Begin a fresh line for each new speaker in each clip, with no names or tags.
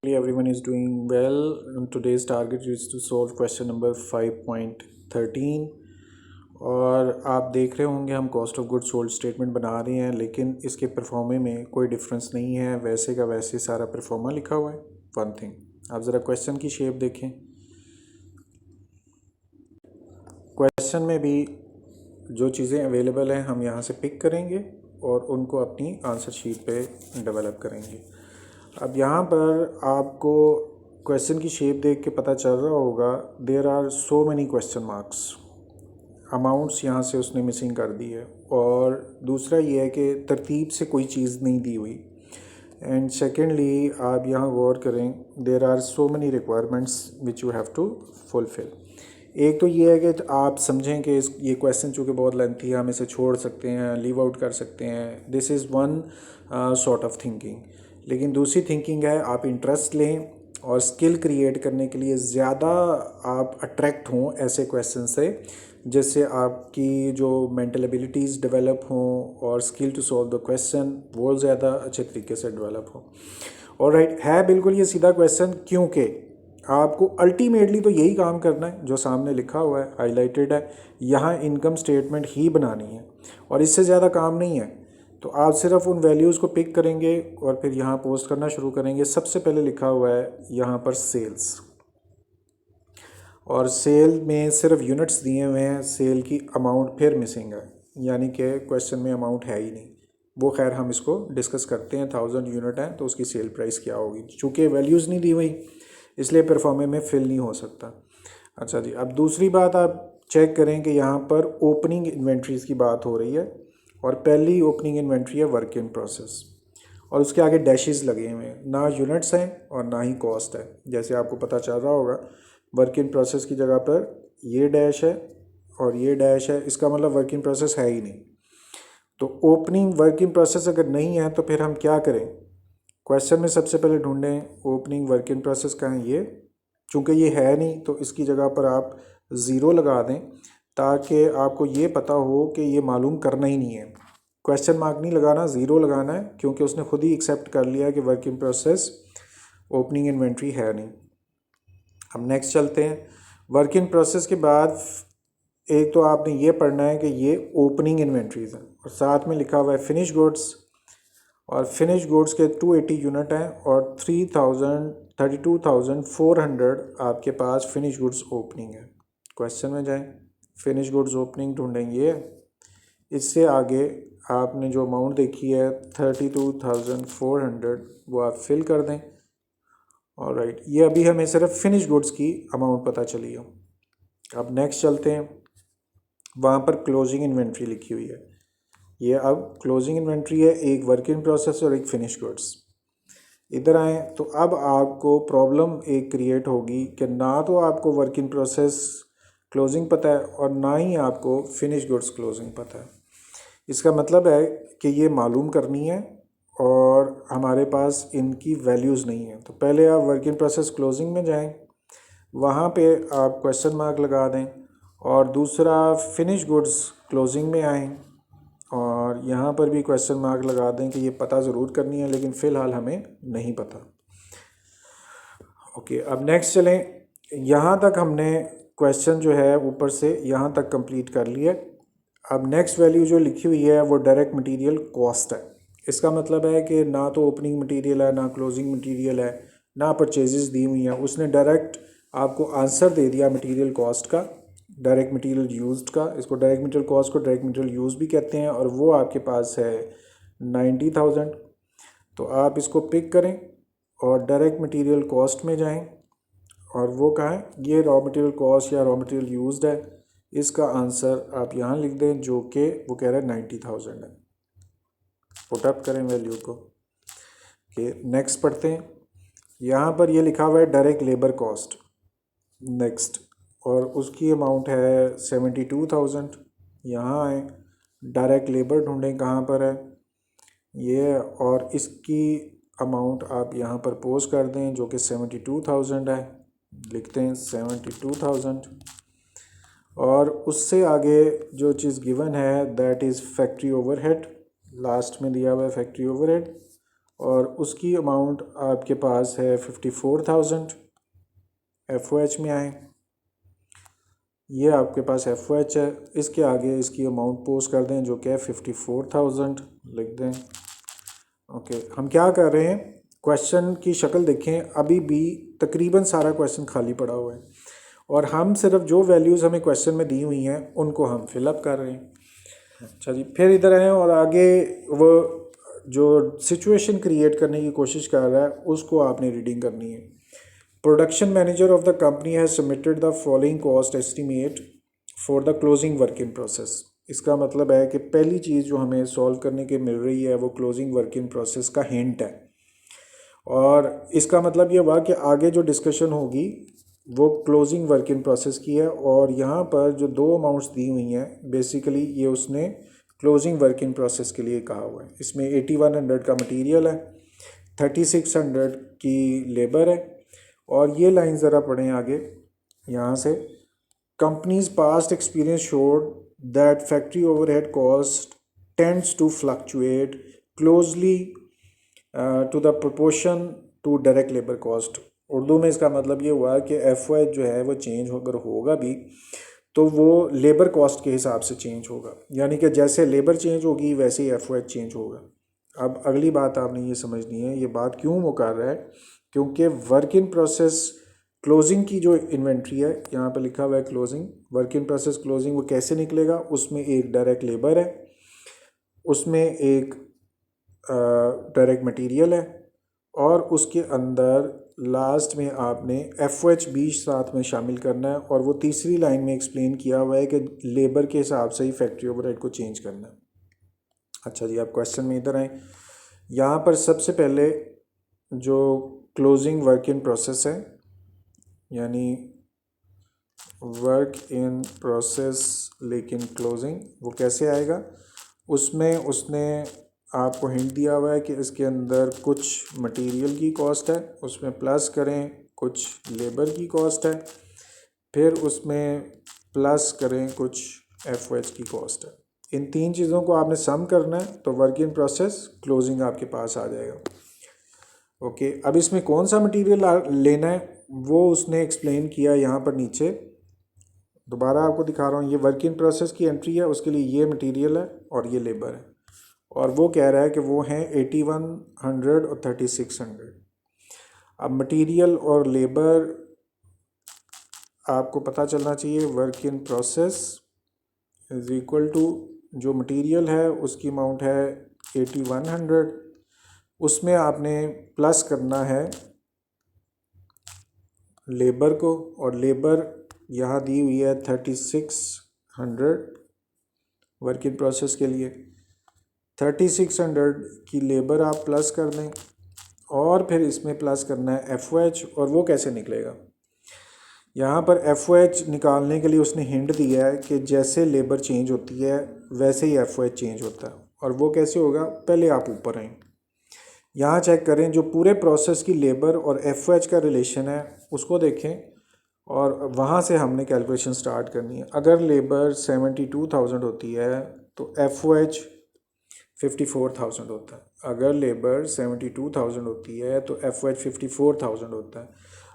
Everyone is doing well. And today's target is to solve question number 5.13 और आप देख रहे होंगे हम cost of goods sold statement बना रहे हैं, लेकिन इसके परफॉर्मे में कोई डिफरेंस नहीं है, वैसे का वैसे सारा परफॉर्मा लिखा हुआ है। वन थिंग, आप ज़रा क्वेश्चन की शेप देखें। क्वेश्चन में भी जो चीज़ें अवेलेबल हैं हम यहाँ से पिक करेंगे और उनको अपनी आंसर शीट पे डेवलप करेंगे। अब यहाँ पर आपको क्वेश्चन की शेप देख के पता चल रहा होगा there are so many question marks, amounts यहाँ से उसने मिसिंग कर दी है। और दूसरा ये है कि तरतीब से कोई चीज़ नहीं दी हुई। एंड सेकेंडली आप यहाँ गौर करें, there are so many requirements which you have to fulfil. एक तो ये है कि आप समझें कि ये क्वेश्चन चूँकि बहुत लेंथी है, हम इसे छोड़ सकते हैं, लीव आउट कर सकते हैं। This is one sort of thinking. लेकिन दूसरी थिंकिंग है आप इंटरेस्ट लें और स्किल क्रिएट करने के लिए ज़्यादा आप अट्रैक्ट हों ऐसे क्वेश्चन से, जिससे आपकी जो मेंटल एबिलिटीज़ डेवलप हों और skill to solve the question वो ज़्यादा अच्छे तरीके से डेवलप हो। और राइट है बिल्कुल ये सीधा क्वेश्चन, क्योंकि आपको अल्टीमेटली तो यही काम करना है जो सामने लिखा हुआ है, हाईलाइटेड है। यहाँ इनकम स्टेटमेंट ही बनानी है और इससे ज़्यादा काम नहीं है। तो आप सिर्फ उन वैल्यूज़ को पिक करेंगे और फिर यहाँ पोस्ट करना शुरू करेंगे। सबसे पहले लिखा हुआ है यहाँ पर सेल्स, और सेल में सिर्फ यूनिट्स दिए हुए हैं, सेल की अमाउंट फिर मिसिंग है, यानी कि क्वेश्चन में अमाउंट है ही नहीं। वो खैर हम इसको डिस्कस करते हैं। 1000 यूनिट है तो उसकी सेल प्राइस क्या होगी। चूँकि वैल्यूज़ नहीं दी हुई इसलिए परफॉर्मे में फिल नहीं हो सकता। अच्छा जी, अब दूसरी बात आप चेक करें कि यहाँ पर ओपनिंग इन्वेंट्रीज़ की बात हो रही है और पहली ओपनिंग इन्वेंट्री है वर्क इन प्रोसेस, और उसके आगे डैशेस लगे हुए हैं, ना यूनिट्स हैं और ना ही कॉस्ट है। जैसे आपको पता चल रहा होगा वर्क इन प्रोसेस की जगह पर ये डैश है और ये डैश है, इसका मतलब वर्क इन प्रोसेस है ही नहीं। तो ओपनिंग वर्क इन प्रोसेस अगर नहीं है तो फिर हम क्या करें, क्वेश्चन में सबसे पहले ढूंढें ओपनिंग वर्क इन प्रोसेस का है ये। चूँकि ये है नहीं तो इसकी जगह पर आप ज़ीरो लगा दें, ताकि आपको ये पता हो कि ये मालूम करना ही नहीं है। क्वेश्चन मार्क नहीं लगाना, ज़ीरो लगाना है, क्योंकि उसने खुद ही एक्सेप्ट कर लिया कि work in process opening inventory है नहीं। अब नेक्स्ट चलते हैं। वर्क इन प्रोसेस के बाद एक तो आपने ये पढ़ना है कि ये ओपनिंग इन्वेंट्रीज़ हैं और साथ में लिखा हुआ है फिनिश गुड्स, और फिनिश गुड्स के 280 यूनिट हैं और 32,400 आपके पास फिनिश गुड्स ओपनिंग है। क्वेश्चन में जाएं, फिनिश गुड्स ओपनिंग ढूंढेंगे। इससे आगे आपने जो अमाउंट देखी है 32,400 वो आप फिल कर दें। और राइट, ये अभी हमें सिर्फ फिनिश गुड्स की अमाउंट पता चली हो। अब नेक्स्ट चलते हैं, वहाँ पर क्लोजिंग इन्वेंट्री लिखी हुई है। ये अब क्लोजिंग इन्वेंट्री है, एक वर्क इन प्रोसेस और एक फिनिश गुड्स। इधर आए तो अब आपको प्रॉब्लम एक क्रिएट होगी कि ना तो आपको वर्क इन प्रोसेस क्लोजिंग पता है और ना ही आपको फिनिश गुड्स क्लोजिंग पता है। इसका मतलब है कि ये मालूम करनी है और हमारे पास इनकी वैल्यूज़ नहीं है। तो पहले आप वर्क इन प्रोसेस क्लोजिंग में जाएं, वहाँ पे आप क्वेश्चन मार्क लगा दें, और दूसरा फिनिश गुड्स क्लोजिंग में आएँ और यहाँ पर भी क्वेश्चन मार्क लगा दें कि ये पता ज़रूर करनी है, लेकिन फ़िलहाल हमें नहीं पता। ओके, अब नेक्स्ट चलें। यहाँ तक हमने क्वेश्चन जो है ऊपर से यहाँ तक कंप्लीट कर लिया। अब नेक्स्ट वैल्यू जो लिखी हुई है वो डायरेक्ट मटेरियल कॉस्ट है। इसका मतलब है कि ना तो ओपनिंग मटेरियल है, ना क्लोजिंग मटेरियल है, ना परचेजेस दी हुई हैं। उसने डायरेक्ट आपको आंसर दे दिया मटेरियल कॉस्ट का, डायरेक्ट मटेरियल यूज्ड का। इसको डायरेक्ट मटेरियल कॉस्ट को डायरेक्ट मटेरियल यूज भी कहते हैं, और वो आपके पास है 90,000। तो आप इसको पिक करें और डायरेक्ट मटेरियल कॉस्ट में जाएं, और वो कहाँ है, ये रॉ मटेरियल कॉस्ट या रॉ मटेरियल यूज्ड है। इसका आंसर आप यहाँ लिख दें, जो कि वो कह रहा है 90,000 है। पुटअप करें वैल्यू को। कि नेक्स्ट पढ़ते हैं। यहाँ पर ये लिखा हुआ है डायरेक्ट लेबर कॉस्ट नेक्स्ट, और उसकी अमाउंट है 72,000। यहाँ आए, डायरेक्ट लेबर ढूंढें कहाँ पर है ये, और इसकी अमाउंट आप यहाँ पर पोस्ट कर दें जो कि 72,000 है। लिखते हैं 72,000, और उससे आगे जो चीज़ गिवन है that is factory overhead. Last में दिया हुआ है फैक्ट्री ओवरहेड, और उसकी अमाउंट आपके पास है 54,000 FOH में आए। ये आपके पास FOH है, इसके आगे इसकी अमाउंट पोस्ट कर दें जो कि है 54,000 लिख दें। ओके, हम क्या कर रहे हैं, क्वेश्चन की शक्ल देखें, अभी भी तकरीबन सारा क्वेश्चन खाली पड़ा हुआ है और हम सिर्फ जो वैल्यूज़ हमें क्वेश्चन में दी हुई हैं उनको हम फिलअप कर रहे हैं। अच्छा जी, फिर इधर आए और आगे वो जो सिचुएशन क्रिएट करने की कोशिश कर रहा है उसको आपने रीडिंग करनी है। Production manager of the company has submitted the following cost estimate for the closing work in process. इसका मतलब है कि पहली चीज़ जो हमें सॉल्व करने के मिल रही है वो क्लोजिंग वर्क इन प्रोसेस का हिंट है, और इसका मतलब ये हुआ कि आगे जो डिस्कशन होगी वो क्लोजिंग वर्क इन प्रोसेस की है। और यहाँ पर जो दो अमाउंट्स दी हुई हैं बेसिकली ये उसने क्लोजिंग वर्क इन प्रोसेस के लिए कहा हुआ है। इसमें 8100 का मटेरियल है, 3600 की लेबर है, और ये लाइन ज़रा पढ़ें आगे यहाँ से, companies past experience showed that factory overhead cost tends to fluctuate closely to the proportion to direct labour cost. Urdu में इसका मतलब ये हुआ कि FOH जो है वो चेंज अगर होगा भी तो वो लेबर कॉस्ट के हिसाब से चेंज होगा, यानी कि जैसे लेबर चेंज होगी वैसे ही FOH चेंज होगा। अब अगली बात आपने ये समझनी है, ये बात क्यों वो कर रहा है, क्योंकि वर्क इन प्रोसेस क्लोजिंग की जो इन्वेंट्री है यहाँ पे लिखा हुआ है closing work in process closing, वो कैसे निकलेगा, उसमें एक डायरेक्ट लेबर है, उसमें एक डायरेक्ट मटेरियल है, और उसके अंदर लास्ट में आपने FOH भी साथ में शामिल करना है, और वो तीसरी लाइन में एक्सप्लेन किया हुआ है कि लेबर के हिसाब से ही फैक्ट्री ओवरहेड को चेंज करना है। अच्छा जी, आप क्वेश्चन में इधर आए, यहाँ पर सबसे पहले जो क्लोजिंग वर्क इन प्रोसेस है यानी वर्क इन प्रोसेस लेकिन क्लोजिंग वो कैसे आएगा, उसमें उसने आपको हिंट दिया हुआ है कि इसके अंदर कुछ मटेरियल की कॉस्ट है, उसमें प्लस करें कुछ लेबर की कॉस्ट है, फिर उसमें प्लस करें कुछ FOH की कॉस्ट है। इन तीन चीज़ों को आपने सम करना है तो वर्क इन प्रोसेस क्लोजिंग आपके पास आ जाएगा। ओके, अब इसमें कौन सा मटेरियल लेना है वो उसने एक्सप्लेन किया यहाँ पर नीचे, दोबारा आपको दिखा रहा हूँ। ये वर्क इन प्रोसेस की एंट्री है, उसके लिए ये मटेरियल है और ये लेबर है, और वो कह रहा है कि वो हैं 8100 और 3600। अब मटेरियल और लेबर आपको पता चलना चाहिए, work in process is equal to जो मटेरियल है उसकी अमाउंट है 8100, उसमें आपने प्लस करना है लेबर को, और लेबर यहाँ दी हुई है 3600 वर्क इन प्रोसेस के लिए। 3600 की लेबर आप प्लस कर दें और फिर इसमें प्लस करना है FOH, और वो कैसे निकलेगा, यहाँ पर FOH निकालने के लिए उसने हिंट दिया है कि जैसे लेबर चेंज होती है वैसे ही FOH चेंज होता है। और वो कैसे होगा, पहले आप ऊपर आएँ, यहाँ चेक करें जो पूरे प्रोसेस की लेबर और FOH का रिलेशन है उसको देखें, और वहाँ से हमने कैलकुलेशन स्टार्ट करनी है। अगर लेबर 72,000 होती है तो FOH 54,000 होता है। अगर लेबर 72,000 होती है तो FOH 54,000 होता है।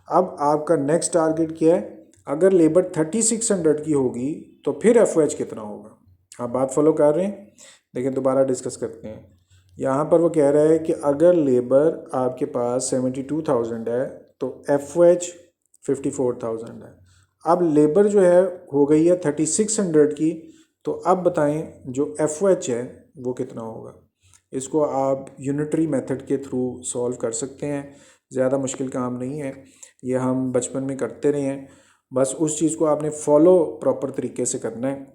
अब आपका नेक्स्ट टारगेट क्या है, अगर लेबर 3600 की होगी तो फिर FOH कितना होगा। आप बात फॉलो कर रहे हैं, लेकिन दोबारा डिस्कस करते हैं। यहाँ पर वो कह रहा है कि अगर लेबर आपके पास 72,000 है तो FOH 54,000 है। अब लेबर जो है हो गई है 3600 की, तो अब बताएं जो FOH है वो कितना होगा। इसको आप यूनिटरी मेथड के थ्रू सॉल्व कर सकते हैं, ज़्यादा मुश्किल काम नहीं है, ये हम बचपन में करते रहे हैं। बस उस चीज़ को आपने फॉलो प्रॉपर तरीके से करना है।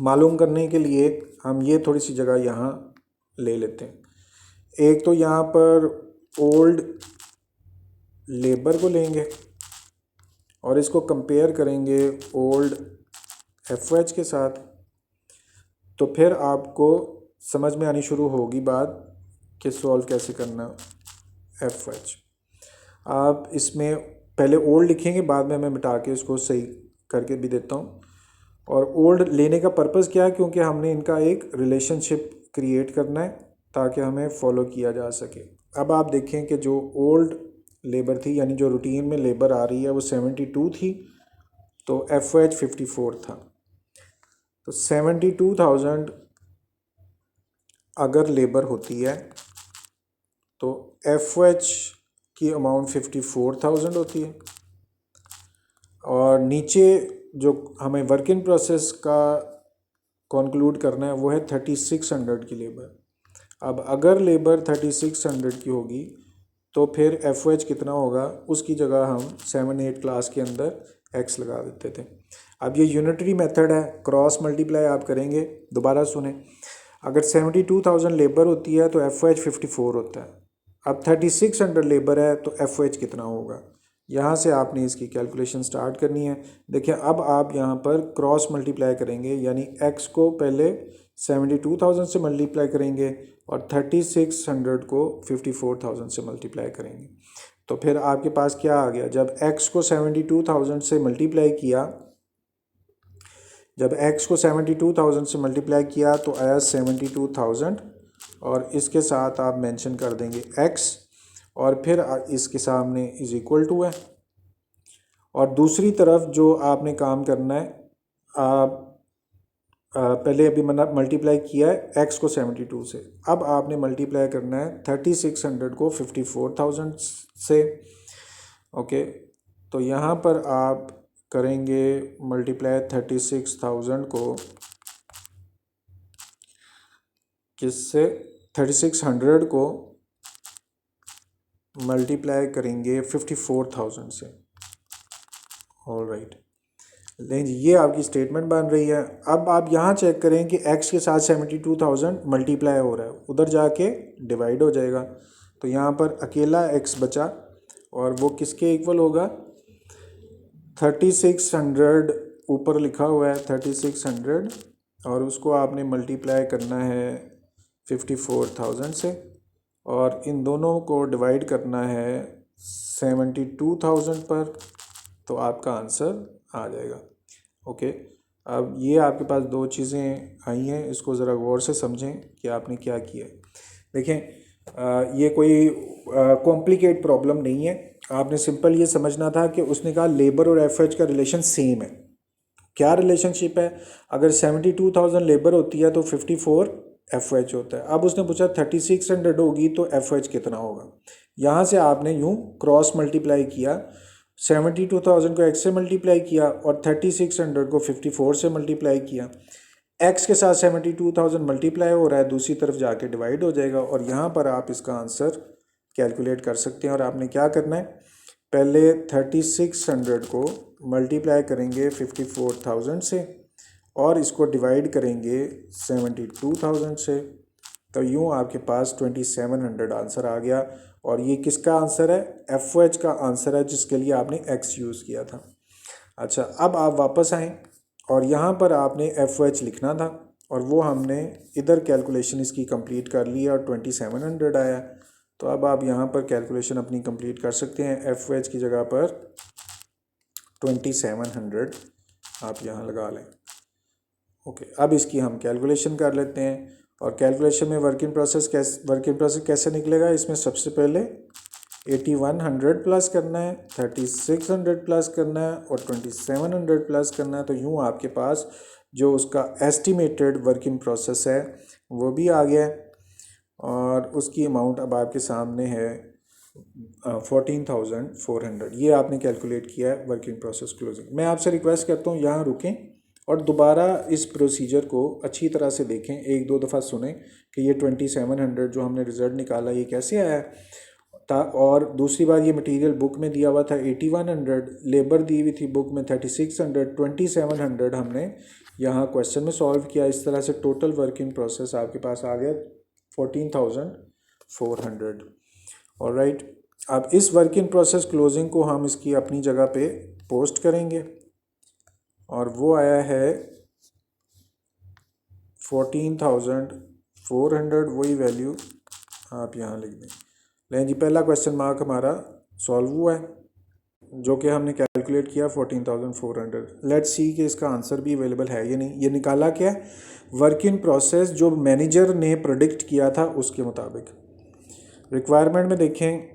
मालूम करने के लिए हम ये थोड़ी सी जगह यहाँ ले लेते हैं। एक तो यहाँ पर ओल्ड लेबर को लेंगे और इसको कंपेयर करेंगे ओल्ड FOH के साथ, तो फिर आपको समझ में आनी शुरू होगी बात कि सॉल्व कैसे करना FOH। आप इसमें पहले ओल्ड लिखेंगे, बाद में मैं मिटा के इसको सही करके भी देता हूँ। और ओल्ड लेने का पर्पज़ क्या है, क्योंकि हमने इनका एक रिलेशनशिप क्रिएट करना है। ताकि हमें फॉलो किया जा सके। अब आप देखें कि जो ओल्ड लेबर थी, यानी जो रूटीन में लेबर आ रही है, वो 72 थी, तो FOH 54 था। तो 72,000 अगर लेबर होती है तो FOH की अमाउंट 54,000 होती है, और नीचे जो हमें वर्क इन प्रोसेस का कंक्लूड करना है वो है 3600 की लेबर। अब अगर लेबर 3600 की होगी तो फिर FOH कितना होगा, उसकी जगह हम 7-8 क्लास के अंदर x लगा देते थे। अब ये यूनिटरी मेथड है, क्रॉस मल्टीप्लाई आप करेंगे। दोबारा सुने, अगर 72,000 लेबर होती है तो FOH 54 होता है। अब 3600 लेबर है तो FOH कितना होगा, यहाँ से आपने इसकी कैलकुलेशन स्टार्ट करनी है। देखिए अब आप यहाँ पर क्रॉस मल्टीप्लाई करेंगे, यानी x को पहले 72,000 से मल्टीप्लाई करेंगे और 3600 को 54,000 से मल्टीप्लाई करेंगे। तो फिर आपके पास क्या आ गया, जब x को 72,000 से मल्टीप्लाई किया, जब x को 72,000 से मल्टीप्लाई किया तो आया 72,000, और इसके साथ आप मेंशन कर देंगे x, और फिर इसके सामने इज़ इक्वल टू है। और दूसरी तरफ जो आपने काम करना है, आप पहले अभी मैंने मल्टीप्लाई किया है x को 72 से, अब आपने मल्टीप्लाई करना है 3600 को 54,000 से। ओके, तो यहाँ पर आप करेंगे मल्टीप्लाई 36,000 को किससे, 3600 को मल्टीप्लाई करेंगे 54,000 से। ऑल राइट, लेकिन ये आपकी स्टेटमेंट बन रही है। अब आप यहाँ चेक करें कि x के साथ 72,000 मल्टीप्लाई हो रहा है, उधर जाके डिवाइड हो जाएगा। तो यहाँ पर अकेला x बचा, और वो किसके इक्वल होगा, 3600 ऊपर लिखा हुआ है 3600, और उसको आपने मल्टीप्लाई करना है 54,000 से, और इन दोनों को डिवाइड करना है 72,000 पर, तो आपका आंसर आ जाएगा। ओके, अब ये आपके पास दो चीज़ें आई हैं, इसको ज़रा गौर से समझें कि आपने क्या किया है। देखें, ये कोई कॉम्प्लिकेट प्रॉब्लम नहीं है, आपने सिंपल ये समझना था कि उसने कहा लेबर और FOH का रिलेशन सेम है। क्या रिलेशनशिप है, अगर 72,000 लेबर होती है तो 54 FOH होता है। अब उसने पूछा 3600 होगी तो FOH कितना होगा। यहाँ से आपने यूँ क्रॉस मल्टीप्लाई किया, 72,000 को x से मल्टीप्लाई किया और 3600 को 54 से मल्टीप्लाई किया। x के साथ 72,000 मल्टीप्लाई हो रहा है, दूसरी तरफ जाके डिवाइड हो जाएगा, और यहाँ पर आप इसका आंसर कैलकुलेट कर सकते हैं। और आपने क्या करना है, पहले 3600 को मल्टीप्लाई करेंगे 54,000 से, और इसको डिवाइड करेंगे 72,000 से, तो यूँ आपके पास 2700 आंसर आ गया। और ये किसका आंसर है, FOH का आंसर है, जिसके लिए आपने x यूज़ किया था। अच्छा, अब आप वापस आएँ और यहाँ पर आपने FOH लिखना था, और वो हमने इधर कैलकुलेशन इसकी कंप्लीट कर ली और 2700 आया। तो अब आप यहाँ पर कैलकुलेशन अपनी कंप्लीट कर सकते हैं। FOH की जगह पर 2700 आप यहाँ लगा लें। ओके, अब इसकी हम कैलकुलेशन कर लेते हैं, और कैलकुलेशन में वर्क इन प्रोसेस कैसे निकलेगा। इसमें सबसे पहले 8100 प्लस करना है, 3600 प्लस करना है और 2700 प्लस करना है। तो यूँ आपके पास जो उसका एस्टिमेटेड वर्क इन प्रोसेस है वो भी आ गया है, और उसकी अमाउंट अब आपके सामने है 14,400। ये आपने कैलकुलेट किया है वर्क इन प्रोसेस क्लोजिंग। मैं आपसे रिक्वेस्ट करता हूँ यहाँ रुकें और दोबारा इस प्रोसीजर को अच्छी तरह से देखें, एक दो दफ़ा सुनें कि ये 2700 जो हमने रिज़ल्ट निकाला ये कैसे आया था। और दूसरी बात, ये मटेरियल बुक में दिया हुआ था 8100, लेबर दी हुई थी बुक में 3600, 2700 हमने यहाँ क्वेश्चन में सॉल्व किया। इस तरह से टोटल वर्क इन प्रोसेस आपके पास आ गया 14,400। ऑलराइट, अब इस वर्क इन प्रोसेस क्लोजिंग को हम इसकी अपनी जगह पे पोस्ट करेंगे, और वो आया है 14,400, वही वैल्यू आप यहाँ लिख दें। लेकिन जी पहला क्वेश्चन मार्क हमारा सॉल्व हुआ है, जो कि हमने कैलकुलेट किया 14,400। लेट्स सी कि इसका आंसर भी अवेलेबल है या नहीं। ये निकाला क्या है, वर्क इन प्रोसेस जो मैनेजर ने प्रेडिक्ट किया था उसके मुताबिक। रिक्वायरमेंट में देखें,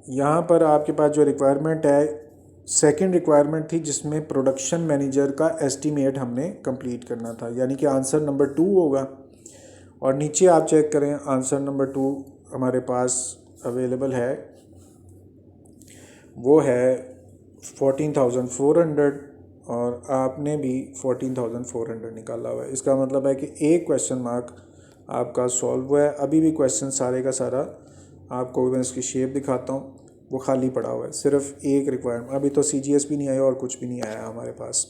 यहाँ पर आपके पास जो रिक्वायरमेंट है, सेकंड रिक्वायरमेंट थी जिसमें प्रोडक्शन मैनेजर का एस्टीमेट हमने कंप्लीट करना था, यानी कि आंसर नंबर 2 होगा। और नीचे आप चेक करें, आंसर नंबर 2 हमारे पास अवेलेबल है, वो है 14,400 और आपने भी 14,400 निकाला हुआ है। इसका मतलब है कि एक क्वेश्चन मार्क आपका सॉल्व हुआ है। अभी भी क्वेश्चन सारे का सारा आपको मैं इसकी शेप दिखाता हूँ, वो खाली पड़ा हुआ है, सिर्फ एक रिक्वायरमेंट। अभी तो CGS भी नहीं आया और कुछ भी नहीं आया हमारे पास।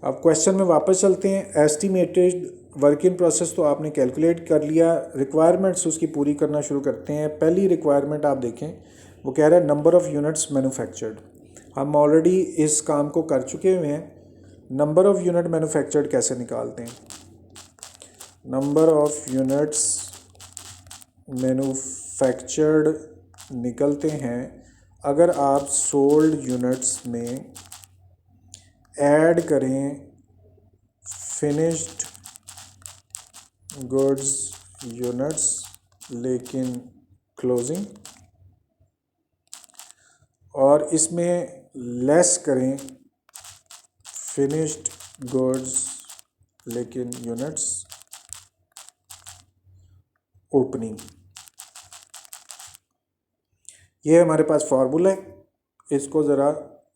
अब क्वेश्चन में वापस चलते हैं। एस्टिमेटेड वर्क इन प्रोसेस तो आपने कैलकुलेट कर लिया, रिक्वायरमेंट्स उसकी पूरी करना शुरू करते हैं। पहली रिक्वायरमेंट आप देखें, वो कह रहा है नंबर ऑफ़ यूनिट्स मैन्युफैक्चर्ड। हम ऑलरेडी इस काम को कर चुके हुए हैं। नंबर ऑफ़ यूनिट मैन्युफैक्चर्ड कैसे निकालते हैं? नंबर ऑफ़ यूनिट्स मैन्युफैक्चर्ड निकलते हैं अगर आप सोल्ड यूनिट्स में ऐड करें फिनिश्ड गुड्स यूनिट्स लेकिन क्लोजिंग, और इसमें लेस करें फिनिश्ड गुड्स लेकिन यूनिट्स ओपनिंग। ये हमारे पास फार्मूला है, इसको ज़रा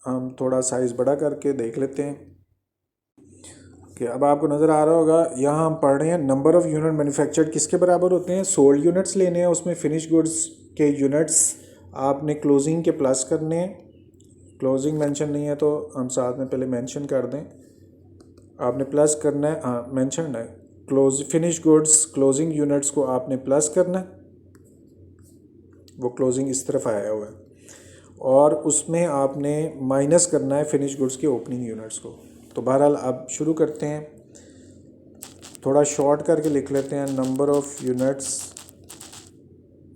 हम थोड़ा साइज़ बड़ा करके देख लेते हैं कि अब आपको नज़र आ रहा होगा। यहाँ हम पढ़ रहे हैं नंबर ऑफ़ यूनिट मैन्युफैक्चर्ड किसके बराबर होते हैं? सोल्ड यूनिट्स लेने हैं, उसमें फिनिश गुड्स के यूनिट्स आपने क्लोजिंग के प्लस करने हैं। क्लोजिंग मेंशन नहीं है तो हम साथ में पहले मेंशन कर दें, आपने प्लस करना है। हाँ मेंशन है, close finish goods closing units को आपने प्लस करना है, वो क्लोजिंग इस तरफ आया हुआ है, और उसमें आपने माइनस करना है फिनिश गुड्स के ओपनिंग यूनिट्स को। तो बहरहाल अब शुरू करते हैं, थोड़ा शॉर्ट करके लिख लेते हैं। नंबर ऑफ़ यूनिट्स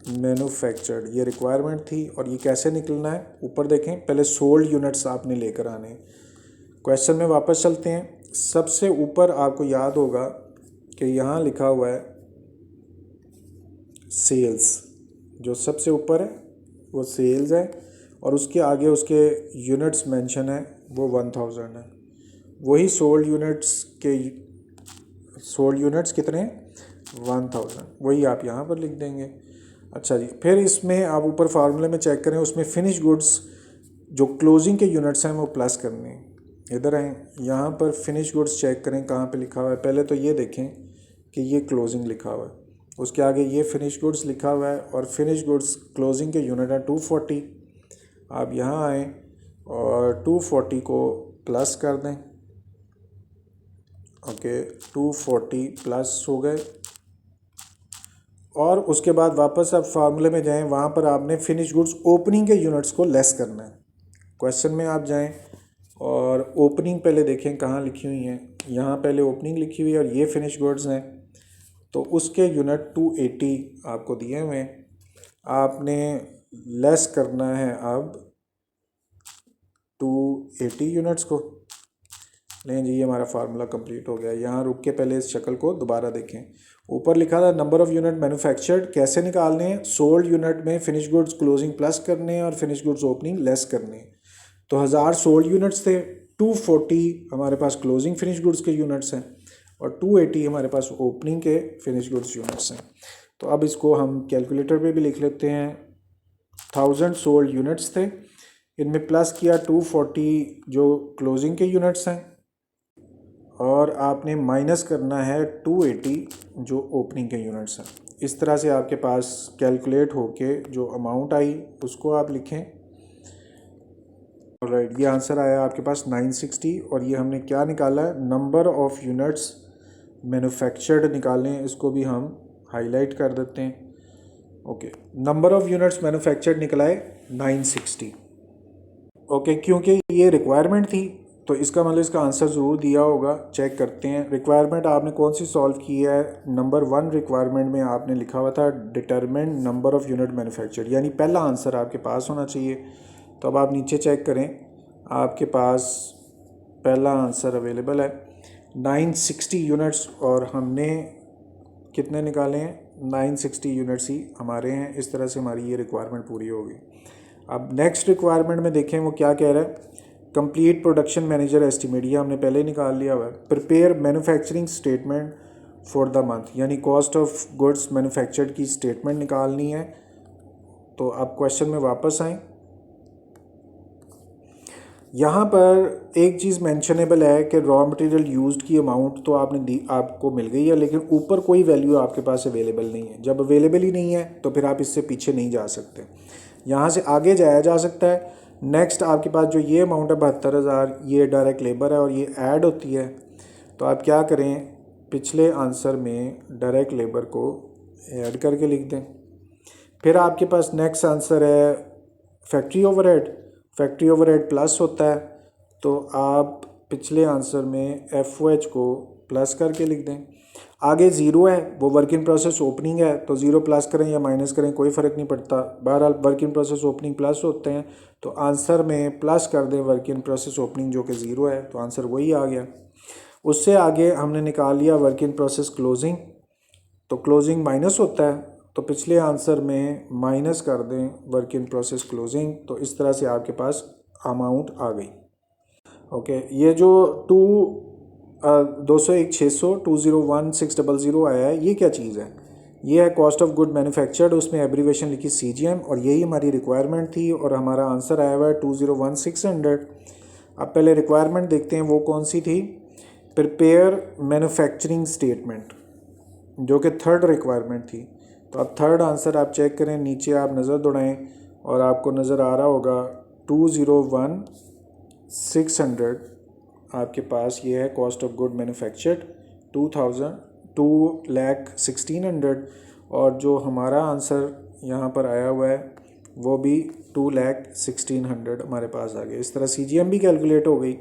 मैन्युफैक्चर्ड, ये रिक्वायरमेंट थी और ये कैसे निकलना है ऊपर देखें। पहले सोल्ड यूनिट्स आपने लेकर आने। क्वेश्चन में वापस चलते हैं। सबसे ऊपर आपको याद होगा कि यहाँ लिखा हुआ है सेल्स, जो सबसे ऊपर है वो सेल्स है, और उसके आगे उसके यूनिट्स मेंशन है, वो 1000 है। वही सोल्ड यूनिट्स कितने हैं? 1000, वही आप यहाँ पर लिख देंगे। अच्छा जी, फिर इसमें आप ऊपर फार्मूले में चेक करें, उसमें फिनिश गुड्स जो क्लोजिंग के यूनिट्स हैं वो प्लस करने हैं। इधर आएँ, यहाँ पर फिनिश गुड्स चेक करें कहाँ पे लिखा हुआ है। पहले तो ये देखें कि ये क्लोजिंग लिखा हुआ है, उसके आगे ये फिनिश गुड्स लिखा हुआ है, और फिनिश गुड्स क्लोजिंग के यूनिट है 240। आप यहाँ आएँ और 240 को प्लस कर दें। ओके, 240 प्लस हो गए, और उसके बाद वापस आप फार्मूले में जाएं, वहाँ पर आपने फिनिश गुड्स ओपनिंग के यूनिट्स को लेस करना है। क्वेश्चन में आप जाएं और ओपनिंग पहले देखें कहाँ लिखी हुई हैं। यहाँ पहले ओपनिंग लिखी हुई है और ये फिनिश गुड्स हैं, तो उसके यूनिट 280 आपको दिए हुए हैं। आपने लेस करना है अब 280 यूनिट्स को। नहीं जी, ये हमारा फार्मूला कंप्लीट हो गया। यहाँ रुक के पहले इस शक्ल को दोबारा देखें। ऊपर लिखा था नंबर ऑफ़ यूनिट मैन्युफैक्चर्ड कैसे निकालने हैं? सोल्ड यूनिट में फिनिश गुड्स क्लोजिंग प्लस करने हैं और फिनिश गुड्स ओपनिंग लेस करने हैं। तो 1000 सोल्ड यूनिट्स थे, 240 हमारे पास क्लोजिंग फिनिश गुड्स के यूनिट्स हैं, और 280 हमारे पास ओपनिंग के फिनिश गुड्स यूनिट्स हैं। तो अब इसको हम कैलकुलेटर पे भी लिख लेते हैं। 1000 सोल्ड यूनिट्स थे, इनमें प्लस किया 240 जो क्लोजिंग के यूनिट्स हैं, और आपने माइनस करना है 280 जो ओपनिंग के यूनिट्स हैं। इस तरह से आपके पास कैलकुलेट होके जो अमाउंट आई उसको आप लिखें। ऑलराइट, ये आंसर आया आपके पास 960, और ये हमने क्या निकाला है? नंबर ऑफ़ यूनिट्स मैन्युफैक्चर्ड निकालें, इसको भी हम हाईलाइट कर देते हैं। Okay, number of units manufactured निकला है 960। ओके, क्योंकि ये रिक्वायरमेंट थी तो इसका मतलब इसका आंसर ज़रूर दिया होगा। चेक करते हैं रिक्वायरमेंट आपने कौन सी सॉल्व की है। नंबर 1 रिक्वायरमेंट में आपने लिखा हुआ था determine number of unit manufactured, यानी पहला आंसर आपके पास होना चाहिए। तो अब आप नीचे चेक करें, आपके पास पहला आंसर अवेलेबल है 960 यूनिट्स, और हमने कितने निकाले हैं 960 यूनिट्स ही हमारे हैं। इस तरह से हमारी ये रिक्वायरमेंट पूरी होगी। अब नेक्स्ट रिक्वायरमेंट में देखें वो क्या कह रहा है। कंप्लीट प्रोडक्शन मैनेजर एस्टिमेट, ये हमने पहले निकाल लिया हुआ है। Prepare manufacturing statement for the month, यानी कॉस्ट ऑफ गुड्स मैन्युफैक्चर्ड की स्टेटमेंट निकालनी है। तो आप क्वेश्चन में वापस आएँ। यहाँ पर एक चीज़ मेंशनेबल है कि रॉ मटेरियल यूज्ड की अमाउंट तो आपने दी, आपको मिल गई है, लेकिन ऊपर कोई वैल्यू आपके पास अवेलेबल नहीं है। जब अवेलेबल ही नहीं है तो फिर आप इससे पीछे नहीं जा सकते, यहाँ से आगे जाया जा सकता है। नेक्स्ट आपके पास जो ये अमाउंट है 72,000, ये डायरेक्ट लेबर है और ये ऐड होती है। तो आप क्या करें, पिछले आंसर में डायरेक्ट लेबर को ऐड करके लिख दें। फिर आपके पास नेक्स्ट आंसर है factory overhead. Factory overhead plus होता है, तो आप पिछले आंसर में FOH को प्लस करके लिख दें। आगे ज़ीरो है, वो वर्क इन प्रोसेस ओपनिंग है, तो ज़ीरो प्लस करें या माइनस करें कोई फ़र्क नहीं पड़ता, बहरहाल work in process opening plus होते हैं। तो आंसर में प्लस कर दें वर्क इन प्रोसेस ओपनिंग जो कि ज़ीरो है, तो आंसर वही आ गया। उससे आगे हमने निकाल लिया वर्क इन प्रोसेस क्लोजिंग, तो क्लोजिंग माइनस होता है, तो पिछले आंसर में माइनस कर दें वर्क इन प्रोसेस क्लोजिंग। तो इस तरह से आपके पास अमाउंट आ गई। ओके, ये जो 201 600 201 600 आया है, ये क्या चीज़ है? ये है कॉस्ट ऑफ गुड मैन्युफैक्चर्ड, उसमें एब्रीवेशन लिखी CGM, और यही हमारी रिक्वायरमेंट थी और हमारा आंसर आया हुआ है 201 600। अब पहले रिक्वायरमेंट देखते हैं वो कौन सी थी। प्रिपेयर मैन्युफैक्चरिंग स्टेटमेंट, जो कि थर्ड रिक्वायरमेंट थी। तो अब थर्ड आंसर आप चेक करें, नीचे आप नज़र दौड़ाएं और आपको नज़र आ रहा होगा 201 600 आपके पास ये है कॉस्ट ऑफ गुड मैन्युफैक्चर्ड 2,16,00,000, और जो हमारा आंसर यहाँ पर आया हुआ है वो भी 2,16,00,000 हमारे पास आ गया। इस तरह CGM भी कैलकुलेट हो गई।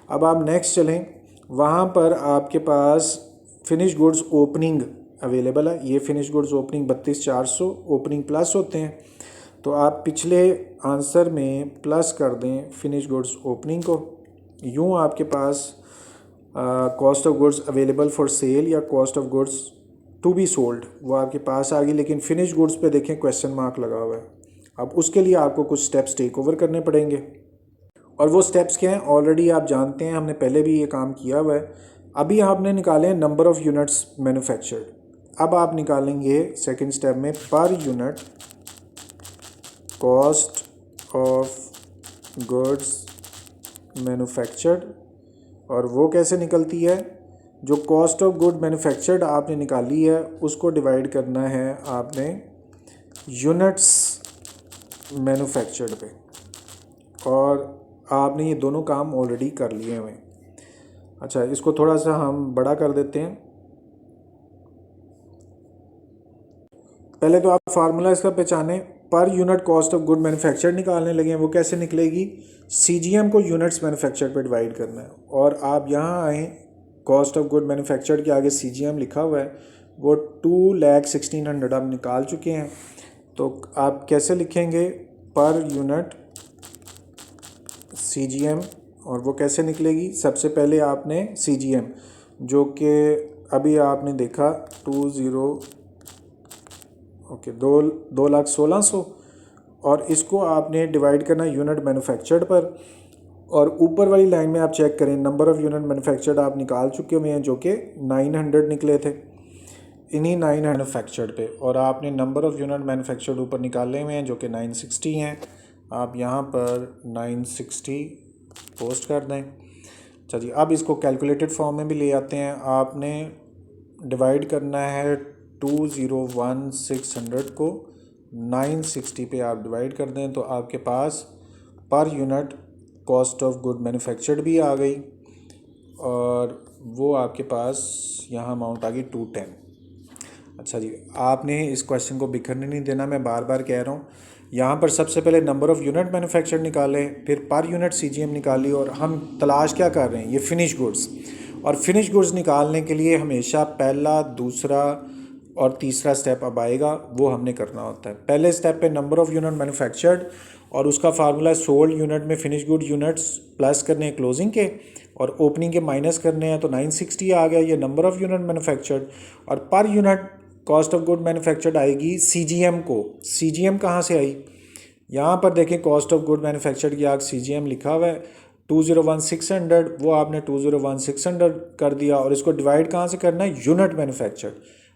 अब आप नेक्स्ट चलें, वहाँ पर आपके पास फिनिश गुड्स ओपनिंग अवेलेबल है। ये finish goods opening 32,400 opening plus होते हैं, तो आप पिछले आंसर में प्लस कर दें फिनिश गुड्स ओपनिंग को। यूँ आपके पास cost of goods available for sale या cost of goods to be sold वो आपके पास आ गई, लेकिन फिनिश गुड्स पे देखें क्वेश्चन मार्क लगा हुआ है। अब उसके लिए आपको कुछ स्टेप्स टेक ओवर करने पड़ेंगे, और वो स्टेप्स क्या हैं ऑलरेडी आप जानते हैं, हमने पहले भी ये काम किया हुआ है। अभी आपने निकाले हैं नंबर ऑफ़ यूनिट्स मैन्युफैक्चर्ड। अब आप निकालेंगे सेकंड स्टेप में पर unit cost of goods manufactured, और वो कैसे निकलती है, जो कॉस्ट ऑफ गुड मैन्युफैक्चर्ड आपने निकाली है उसको डिवाइड करना है आपने यूनिट्स मैन्युफैक्चर्ड पे, और आपने ये दोनों काम ऑलरेडी कर लिए हुए। अच्छा, इसको थोड़ा सा हम बड़ा कर देते हैं। पहले तो आप फार्मूला इसका पहचाने, पर unit cost of good manufactured निकालने लगे हैं। वो कैसे निकलेगी, CGM को यूनिट्स मैन्युफैक्चर्ड पे डिवाइड करना है, और आप यहाँ आएँ कॉस्ट ऑफ गुड मैन्युफैक्चर्ड के आगे CGM लिखा हुआ है, वो 2,16,00,000 आप निकाल चुके हैं। तो आप कैसे लिखेंगे पर यूनिट CGM, और वो कैसे निकलेगी, सबसे पहले आपने CGM जो कि अभी आपने देखा 2,16,00,000, और इसको आपने डिवाइड करना यूनिट मैन्युफैक्चर्ड पर, और ऊपर वाली लाइन में आप चेक करें नंबर ऑफ़ यूनिट मैन्युफैक्चर्ड आप निकाल चुके हुए हैं जो कि 900 निकले थे, इन्हीं 900 मैन्युफैक्चर्ड पे, और आपने नंबर ऑफ़ यूनिट मैन्युफैक्चर्ड ऊपर निकाले हुए हैं जो कि 960 हैं। आप यहाँ पर 960 पोस्ट कर दें। चलिए, अब इसको कैलकुलेटेड फॉर्म में भी ले आते हैं। आपने डिवाइड करना है 2,01,600 को 960 पे आप डिवाइड कर दें, तो आपके पास per unit cost of good manufactured भी आ गई, और वो आपके पास यहाँ अमाउंट आ गई 210। अच्छा जी, आपने इस क्वेश्चन को बिखरने नहीं देना, मैं बार बार कह रहा हूँ। यहाँ पर सबसे पहले नंबर ऑफ़ यूनिट मैन्युफैक्चर्ड निकालें, फिर पर यूनिट CGM निकाली, और हम तलाश क्या कर रहे हैं, ये फिनिश गुड्स। और फिनिश गुड्स निकालने के लिए हमेशा पहला, दूसरा और तीसरा स्टेप अब आएगा, वो हमने करना होता है। पहले स्टेप पे नंबर ऑफ़ यूनिट मैन्युफैक्चर्ड, और उसका फार्मूला सोल्ड यूनिट में फिनिश गुड यूनिट्स प्लस करने हैं क्लोजिंग के और ओपनिंग के माइनस करने हैं, तो 960 आ गया ये नंबर ऑफ़ यूनिट मैन्युफैक्चर्ड। और per unit cost of good manufactured आएगी CGM को। CGM कहाँ से आई, यहाँ पर देखें कॉस्ट ऑफ गुड मैन्युफैक्चर्ड की आग CGM लिखा हुआ है 201600, वो आपने 201600 कर दिया और इसको डिवाइड कहाँ से करना है, यूनिट मैन्युफैक्चर्ड,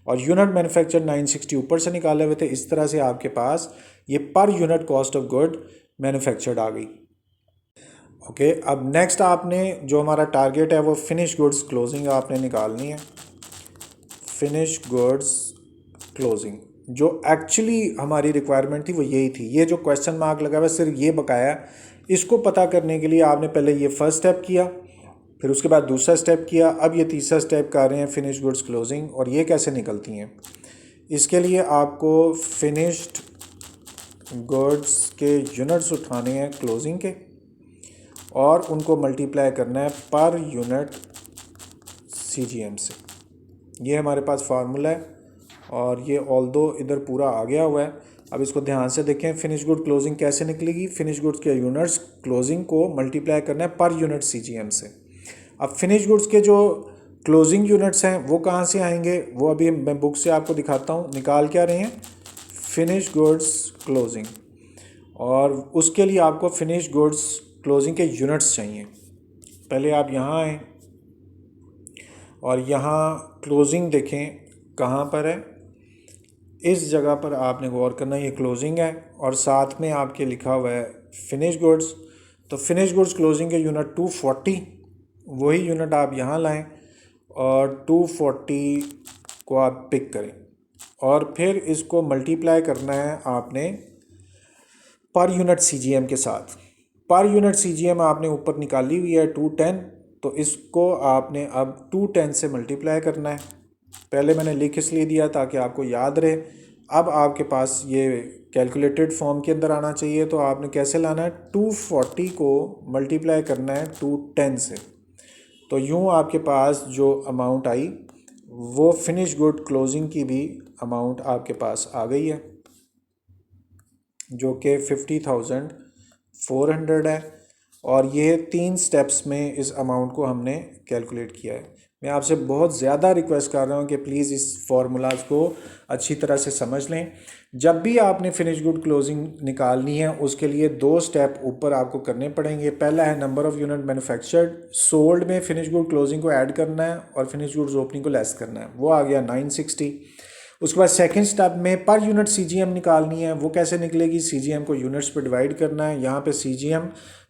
और यूनिट मैन्युफैक्चर्ड 960 ऊपर से निकाले हुए थे। इस तरह से आपके पास ये per unit cost of good manufactured आ गई। ओके, अब नेक्स्ट आपने जो हमारा टारगेट है वो फिनिश गुड्स क्लोजिंग आपने निकालनी है। फिनिश गुड्स क्लोजिंग जो एक्चुअली हमारी रिक्वायरमेंट थी वो यही थी। ये जो क्वेश्चन मार्क लगा हुआ है सिर्फ ये बकाया, इसको पता करने के लिए आपने पहले ये फर्स्ट स्टेप किया, फिर उसके बाद दूसरा स्टेप किया, अब ये तीसरा स्टेप कर रहे हैं फिनिश गुड्स क्लोजिंग। और ये कैसे निकलती हैं, इसके लिए आपको फिनिश्ड गुड्स के यूनिट्स उठाने हैं क्लोजिंग के और उनको मल्टीप्लाई करना है पर यूनिट CGM से। ये हमारे पास फार्मूला है और ये ऑल्दो इधर पूरा आ गया हुआ है। अब इसको ध्यान से देखें, फिनिश गुड क्लोजिंग कैसे निकलेगी, फिनिश गुड्स के यूनिट्स क्लोजिंग को मल्टीप्लाई करना है पर यूनिट CGM से। अब फिनिश गुड्स के जो क्लोजिंग यूनिट्स हैं वो कहाँ से आएंगे, वो अभी मैं बुक से आपको दिखाता हूँ। निकाल क्या रहे हैं, फिनिश गुड्स क्लोजिंग, और उसके लिए आपको फिनिश गुड्स क्लोजिंग के यूनिट्स चाहिए। पहले आप यहाँ आएँ और यहाँ क्लोजिंग देखें कहाँ पर है, इस जगह पर आपने गौर करना, ये क्लोजिंग है और साथ में आपके लिखा हुआ है फिनिश गुड्स। तो फिनिश गुड्स क्लोजिंग के यूनिट 240, वही यूनिट आप यहाँ लाएं और 240 को आप पिक करें और फिर इसको मल्टीप्लाई करना है आपने पर यूनिट CGM के साथ। पर यूनिट CGM आपने ऊपर निकाली हुई है 210, तो इसको आपने अब 210 से मल्टीप्लाई करना है। पहले मैंने लिख इसलिए दिया ताकि आपको याद रहे। अब आपके पास ये कैलकुलेटेड फॉर्म के अंदर आना चाहिए, तो आपने कैसे लाना है, 240 को मल्टीप्लाई करना है 210 से। तो यूँ आपके पास जो अमाउंट आई वो फिनिश गुड क्लोजिंग की भी अमाउंट आपके पास आ गई है जो कि 50,400 है। और ये 3 स्टेप्स में इस अमाउंट को हमने कैलकुलेट किया है। मैं आपसे बहुत ज़्यादा रिक्वेस्ट कर रहा हूँ कि प्लीज़ इस फार्मूलाज को अच्छी तरह से समझ लें। जब भी आपने फिनिश गुड क्लोजिंग निकालनी है उसके लिए 2 स्टेप ऊपर आपको करने पड़ेंगे। पहला है number of unit manufactured, sold में फिनिश गुड क्लोजिंग को ऐड करना है और फिनिश गुड्स ओपनिंग को लेस करना है, वो आ गया 960। उसके बाद सेकंड स्टेप में पर यूनिट CGM निकालनी है। वो कैसे निकलेगी, CGM को यूनिट्स पे डिवाइड करना है। यहाँ पे CGM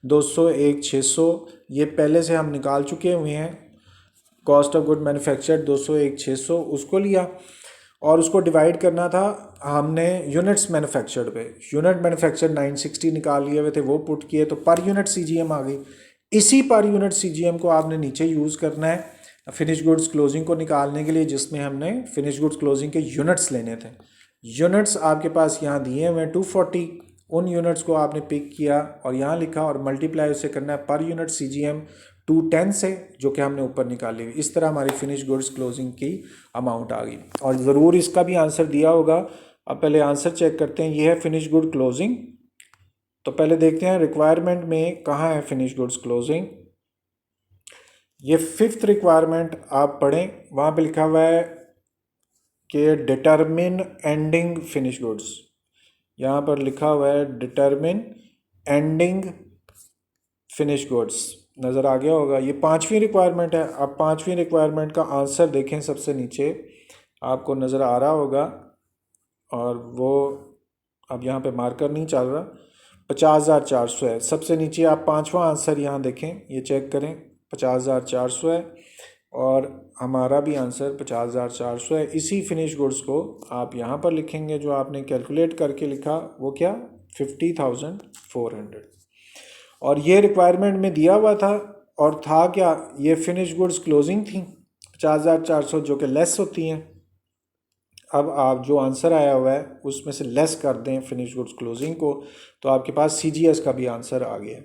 200, 1, 600 ये पहले से हम निकाल चुके हुए हैं। कॉस्ट ऑफ गुड मैन्युफैक्चर्ड 200, 1, 600 उसको लिया और उसको डिवाइड करना था हमने यूनिट्स मैन्युफैक्चर्ड पे। यूनिट मैन्युफैक्चर्ड 960 निकाल लिए हुए थे, वो पुट किए तो पर यूनिट CGM आ गई। इसी पर यूनिट CGM को आपने नीचे यूज़ करना है फिनिश गुड्स क्लोजिंग को निकालने के लिए, जिसमें हमने फिनिश गुड्स क्लोजिंग के यूनिट्स लेने थे। यूनिट्स आपके पास यहाँ दिए हुए हैं 240, उन यूनिट्स को आपने पिक किया और यहाँ लिखा और मल्टीप्लाई उसे करना है पर यूनिट CGM 210 से, जो कि हमने ऊपर निकाली हुई। इस तरह हमारी फिनिश गुड्स क्लोजिंग की अमाउंट आ गई। और ज़रूर इसका भी आंसर दिया होगा। अब पहले आंसर चेक करते हैं। ये है फिनिश गुड क्लोजिंग। तो पहले देखते हैं रिक्वायरमेंट में कहाँ है फिनिश गुड्स क्लोजिंग। ये 5th रिक्वायरमेंट आप पढ़ें, वहाँ पे लिखा हुआ है कि डिटरमिन एंडिंग फिनिश गुड्स। यहाँ पर लिखा हुआ है डिटरमिन एंडिंग फिनिश गुड्स, नज़र आ गया होगा। ये 5वीं रिक्वायरमेंट है। अब 5वीं रिक्वायरमेंट का आंसर देखें, सबसे नीचे आपको नज़र आ रहा होगा और वो अब यहाँ पे मार्कर नहीं चल रहा, 50,400 है। सबसे नीचे आप 5वां आंसर यहाँ देखें, ये चेक करें, 50,400 है और हमारा भी आंसर 50,400 है। इसी फिनिश गुड्स को आप यहाँ पर लिखेंगे, जो आपने कैलकुलेट करके लिखा वो क्या, 50,400। और ये रिक्वायरमेंट में दिया हुआ था और था क्या, ये फिनिश गुड्स क्लोजिंग थी 50,400 जो कि लेस होती हैं। अब आप जो आंसर आया हुआ है उसमें से लेस कर दें फिनिश गुड्स क्लोजिंग को, तो आपके पास CGS का भी आंसर आ गया।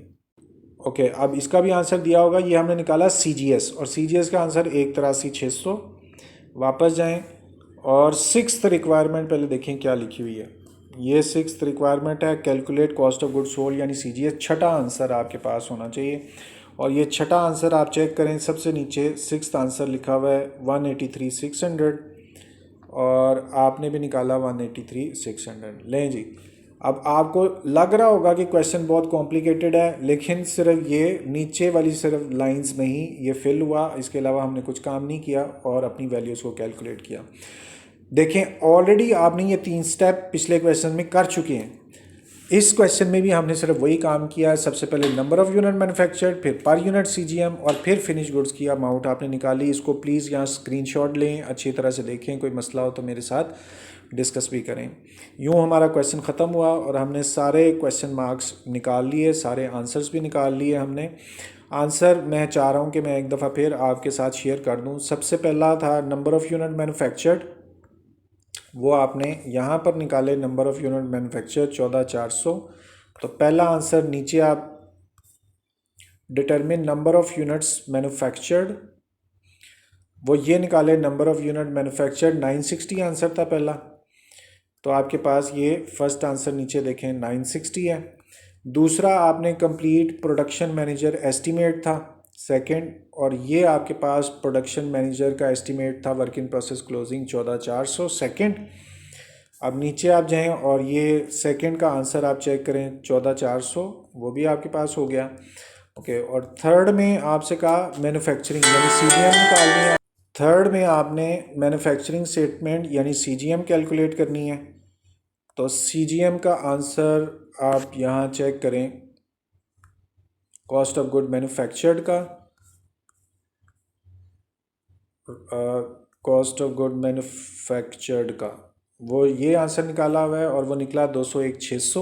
ओके, अब इसका भी आंसर दिया होगा। ये हमने निकाला CGS और CGS का आंसर 1,83,600। वापस जाएं और 6th रिक्वायरमेंट पहले देखें क्या लिखी हुई है। ये 6th रिक्वायरमेंट है, calculate cost of good sold यानी CGS। छठा आंसर आपके पास होना चाहिए। और ये छठा आंसर आप चेक करें, सबसे नीचे 6th आंसर लिखा हुआ है 183,600 और आपने भी निकाला 183,600। लें जी, अब आपको लग रहा होगा कि क्वेश्चन बहुत कॉम्प्लिकेटेड है, लेकिन सिर्फ ये नीचे वाली सिर्फ लाइंस में ही ये फिल हुआ, इसके अलावा हमने कुछ काम नहीं किया और अपनी वैल्यूज़ को कैलकुलेट किया। देखें, ऑलरेडी आपने ये 3 स्टेप पिछले क्वेश्चन में कर चुके हैं। इस क्वेश्चन में भी हमने सिर्फ वही काम किया है। सबसे पहले नंबर ऑफ़ यूनिट मैन्युफैक्चर्ड, फिर पर यूनिट CGM और फिर फिनिश गुड्स की अमाउंट आपने निकाली। इसको प्लीज़ यहाँ स्क्रीनशॉट लें, अच्छी तरह से देखें, कोई मसला हो तो मेरे साथ डिस्कस भी करें। यूँ हमारा क्वेश्चन ख़त्म हुआ और हमने सारे क्वेश्चन मार्क्स निकाल लिए, सारे आंसर्स भी निकाल लिए हमने। आंसर मैं चाह रहा हूँ कि मैं एक दफ़ा फिर आपके साथ शेयर कर दूँ। सबसे पहला था नंबर ऑफ़ यूनिट मैन्युफैक्चर्ड, वो आपने यहाँ पर निकाले नंबर ऑफ़ यूनिट मैन्युफैक्चर 14,400। तो पहला आंसर नीचे आप determine number of units manufactured, वो ये निकाले number of unit manufactured 960 answer था पहला। तो आपके पास ये फर्स्ट आंसर नीचे देखें 960 है। दूसरा आपने कंप्लीट प्रोडक्शन मैनेजर एस्टीमेट था सेकंड, और ये आपके पास प्रोडक्शन मैनेजर का एस्टीमेट था work in process closing 14,400 second. अब नीचे आप जाएं और ये सेकंड का आंसर आप चेक करें 14,400, वो भी आपके पास हो गया। ओके, और थर्ड में आपसे कहा मैन्युफैक्चरिंग यानी CGM निकालनी है। थर्ड में आपने मैन्युफैक्चरिंग स्टेटमेंट यानी CGM कैलकुलेट करनी है। तो CGM का आंसर आप यहाँ चेक करें, कॉस्ट ऑफ गुड मैन्युफैक्चर्ड का, कॉस्ट ऑफ गुड मैन्युफैक्चर्ड का वो ये आंसर निकाला हुआ है और वो निकला 201,600।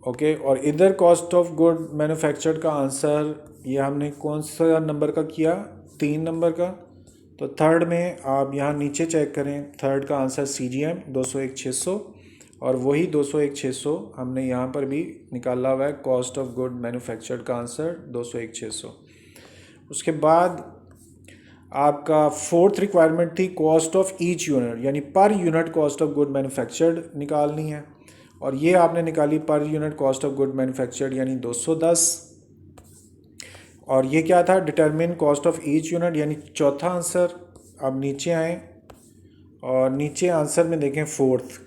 ओके, और इधर कॉस्ट ऑफ गुड मैन्युफैक्चर्ड का आंसर ये हमने कौन सा नंबर का किया, 3 नंबर का। तो थर्ड में आप यहाँ नीचे चेक करें, थर्ड का आंसर CGM 201,600 और वही 201,600 हमने यहाँ पर भी निकाला हुआ है, कॉस्ट ऑफ गुड मैन्युफैक्चर्ड का आंसर 201,600। उसके बाद आपका फोर्थ रिक्वायरमेंट थी कॉस्ट ऑफ ईच यूनिट यानी पर unit cost of good manufactured निकालनी है, और ये आपने निकाली पर unit cost of good manufactured यानी 210। और ये क्या था, determine cost of each unit यानी चौथा आंसर। अब नीचे आएँ और नीचे आंसर में देखें फोर्थ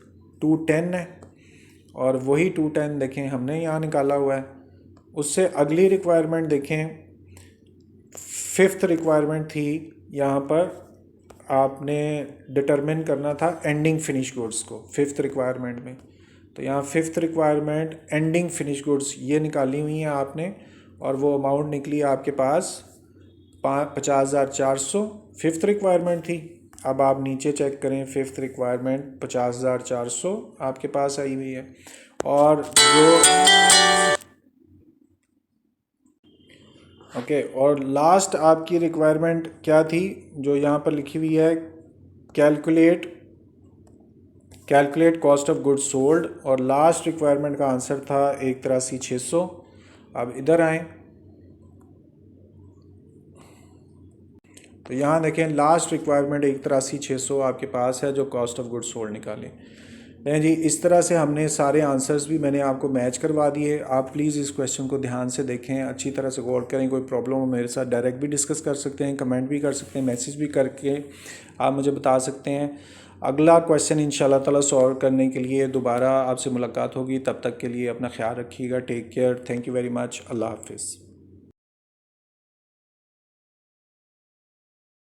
210 है और वही 210 देखें हमने यहाँ निकाला हुआ है। उससे अगली रिक्वायरमेंट देखें, फिफ्थ रिक्वायरमेंट थी, यहाँ पर आपने डिटरमिन करना था एंडिंग फिनिश गुड्स को फिफ्थ रिक्वायरमेंट में। तो यहाँ fifth requirement ending finish goods ये निकाली हुई है आपने, और वो अमाउंट निकली आपके पास 50,400 फिफ्थ रिक्वायरमेंट थी। अब आप नीचे चेक करें, फिफ्थ रिक्वायरमेंट 50,400 आपके पास आई हुई है। और जो ओके, और लास्ट आपकी रिक्वायरमेंट क्या थी जो यहाँ पर लिखी हुई है, calculate cost of goods sold, और लास्ट रिक्वायरमेंट का आंसर था 81,600। अब इधर आएँ तो यहाँ देखें लास्ट रिक्वायरमेंट 81,600 आपके पास है जो कॉस्ट ऑफ गुड्स सोल्ड निकालें। नहीं जी, इस तरह से हमने सारे आंसर्स भी मैंने आपको मैच करवा दिए। आप प्लीज़ इस क्वेश्चन को ध्यान से देखें, अच्छी तरह से गौर करें। कोई प्रॉब्लम हो मेरे साथ डायरेक्ट भी डिस्कस कर सकते हैं, कमेंट भी कर सकते हैं, मैसेज भी करके आप मुझे बता सकते हैं। अगला क्वेश्चन इंशाल्लाह ताला सॉल्व करने के लिए दोबारा आपसे मुलाकात होगी। तब तक के लिए अपना ख्याल रखिएगा। Take care, thank you very much, Allah हाफिज़।